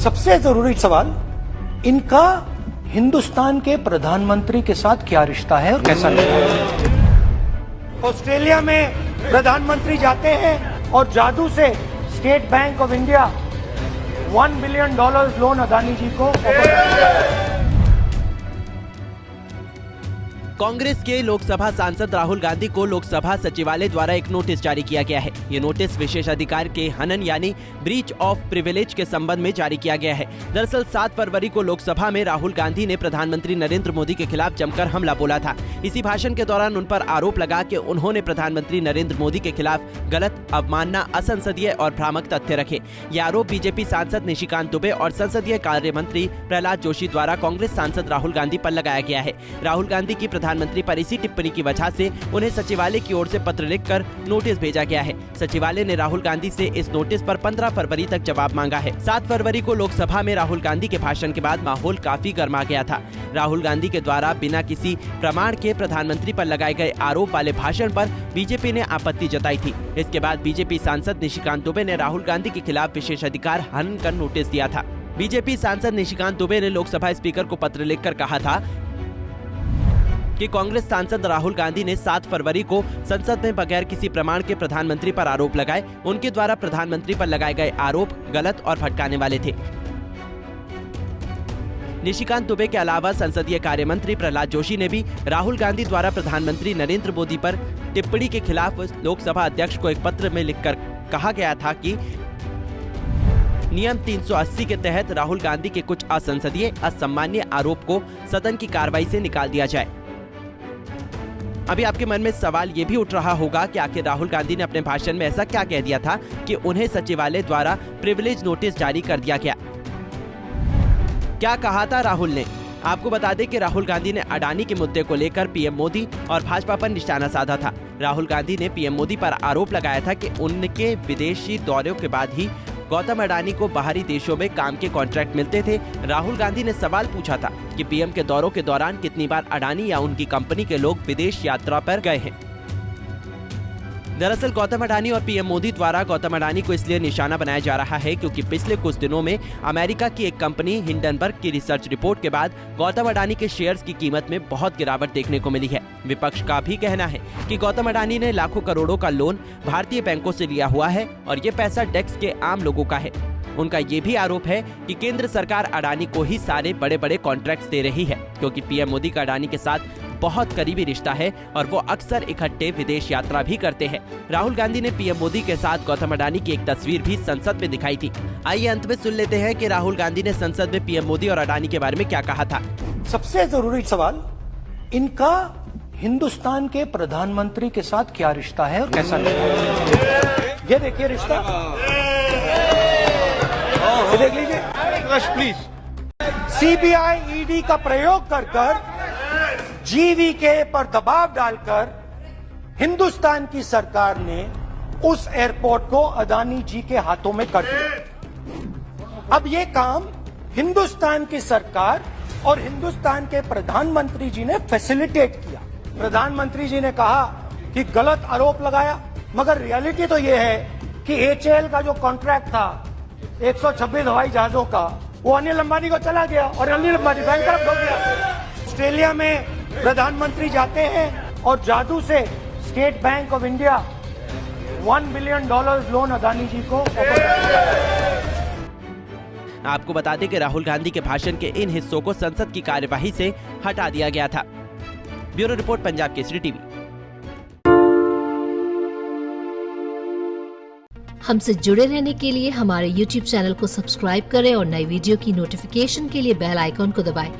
सबसे जरूरी सवाल, इनका हिंदुस्तान के प्रधानमंत्री के साथ क्या रिश्ता है और कैसा रिश्ता है? ऑस्ट्रेलिया में प्रधानमंत्री जाते हैं और जादू से State Bank of India $1 billion loan Adani ji को ऑफर करता है। कांग्रेस के लोकसभा सांसद राहुल गांधी को लोकसभा सचिवालय द्वारा एक नोटिस जारी किया गया है। ये नोटिस विशेष अधिकार के हनन यानी ब्रीच ऑफ प्रिविलेज के संबंध में जारी किया गया है। दरअसल 7 फरवरी को लोकसभा में राहुल गांधी ने प्रधानमंत्री नरेंद्र मोदी के खिलाफ जमकर हमला बोला था। इसी भाषण के दौरान उन पर आरोप लगा कि उन्होंने प्रधानमंत्री नरेंद्र मोदी के खिलाफ गलत, अवमानना, असंसदीय और भ्रामक तथ्य रखे। ये आरोप बीजेपी सांसद निशिकांत दुबे और संसदीय कार्य मंत्री प्रहलाद जोशी द्वारा कांग्रेस सांसद राहुल गांधी पर लगाया गया है। राहुल गांधी की प्रधानमंत्री पर इसी टिप्पणी की वजह से उन्हें सचिवालय की ओर से पत्र लिखकर नोटिस भेजा गया है। सचिवालय ने राहुल गांधी से इस नोटिस पर 15 फरवरी तक जवाब मांगा है। 7 फरवरी को लोकसभा में राहुल गांधी के भाषण के बाद माहौल काफी गर्मा गया था। राहुल गांधी के द्वारा बिना किसी प्रमाण के प्रधानमंत्री पर लगाए गए आरोप वाले भाषण पर बीजेपी ने आपत्ति जताई थी। इसके बाद बीजेपी सांसद निशिकांत दुबे ने राहुल गांधी के खिलाफ विशेषाधिकार हनन कर नोटिस दिया था। बीजेपी सांसद निशिकांत दुबे ने लोकसभा स्पीकर को पत्र लिखकर कहा था कि कांग्रेस सांसद राहुल गांधी ने 7 फरवरी को संसद में बगैर किसी प्रमाण के प्रधानमंत्री पर आरोप लगाए। उनके द्वारा प्रधानमंत्री पर लगाए गए आरोप गलत और भटकाने वाले थे। निशिकांत दुबे के अलावा संसदीय कार्य मंत्री प्रहलाद जोशी ने भी राहुल गांधी द्वारा प्रधानमंत्री नरेंद्र मोदी पर टिप्पणी के खिलाफ लोकसभा अध्यक्ष को एक पत्र में लिखकर कहा गया था कि नियम 380 के तहत राहुल गांधी के कुछ असंसदीय, असम्मानीय आरोप को सदन की कार्रवाई से निकाल दिया जाए। अभी आपके मन में सवाल ये भी उठ रहा होगा कि आखिर राहुल गांधी ने अपने भाषण में ऐसा क्या कह दिया था कि उन्हें सचिवालय द्वारा प्रिविलेज नोटिस जारी कर दिया गया। क्या कहा था राहुल ने? आपको बता दें कि राहुल गांधी ने अडानी के मुद्दे को लेकर पीएम मोदी और भाजपा पर निशाना साधा था। राहुल गांधी ने पीएम मोदी पर आरोप लगाया था कि उनके विदेशी दौरों के बाद ही गौतम अडानी को बाहरी देशों में काम के कॉन्ट्रैक्ट मिलते थे। राहुल गांधी ने सवाल पूछा था कि पीएम के दौरों के दौरान कितनी बार अडानी या उनकी कंपनी के लोग विदेश यात्रा पर गए हैं। दरअसल गौतम अडानी और पीएम मोदी द्वारा गौतम अडानी को इसलिए निशाना बनाया जा रहा है क्योंकि पिछले कुछ दिनों में अमेरिका की एक कंपनी हिंडनबर्ग की रिसर्च रिपोर्ट के बाद गौतम अडानी के शेयर्स की कीमत में बहुत गिरावट देखने को मिली है। विपक्ष का भी कहना है कि गौतम अडानी ने लाखों करोड़ों का लोन भारतीय बैंकों से लिया हुआ है और ये पैसा टैक्स के आम लोगों का है। उनका ये भी आरोप है कि केंद्र सरकार अडानी को ही सारे बड़े बड़े कॉन्ट्रैक्ट्स दे रही है क्योंकि पीएम मोदी का अडानी के साथ बहुत करीबी रिश्ता है और वो अक्सर इकट्ठे विदेश यात्रा भी करते हैं। राहुल गांधी ने पीएम मोदी के साथ गौतम अडानी की एक तस्वीर भी संसद में दिखाई थी। आइए अंत में सुन लेते हैं कि राहुल गांधी ने संसद में पीएम मोदी और अडानी के बारे में क्या कहा था। सबसे जरूरी सवाल, इनका हिंदुस्तान के प्रधानमंत्री के साथ क्या रिश्ता है और कैसा रिश्ता है? ये देखिए रिश्ता, ये देख लीजिए प्लीज। सीबीआई ईडी का प्रयोग कर जीवीके पर दबाव डालकर हिंदुस्तान की सरकार ने उस एयरपोर्ट को अदानी जी के हाथों में कर दिया। अब ये काम हिंदुस्तान की सरकार और हिंदुस्तान के प्रधानमंत्री जी ने फैसिलिटेट किया। प्रधानमंत्री जी ने कहा कि गलत आरोप लगाया, मगर रियलिटी तो ये है कि एचएएल का जो कॉन्ट्रैक्ट था 126 हवाई जहाजों का, वो अनिल अंबानी को चला गया और अनिल अंबानी बैंकरप्ट हो गया। ऑस्ट्रेलिया में प्रधानमंत्री जाते हैं और जादू से State Bank of India $1 billion loan Adani ji को ऑफर करता है। आपको बता दें कि राहुल गांधी के भाषण के इन हिस्सों को संसद की कार्यवाही से हटा दिया गया था। Bureau report, Punjab Kesari TV. हमसे जुड़े रहने के लिए हमारे YouTube चैनल को सब्सक्राइब करें और नई वीडियो की नोटिफिकेशन के लिए बेल आइकॉन को दबाएं।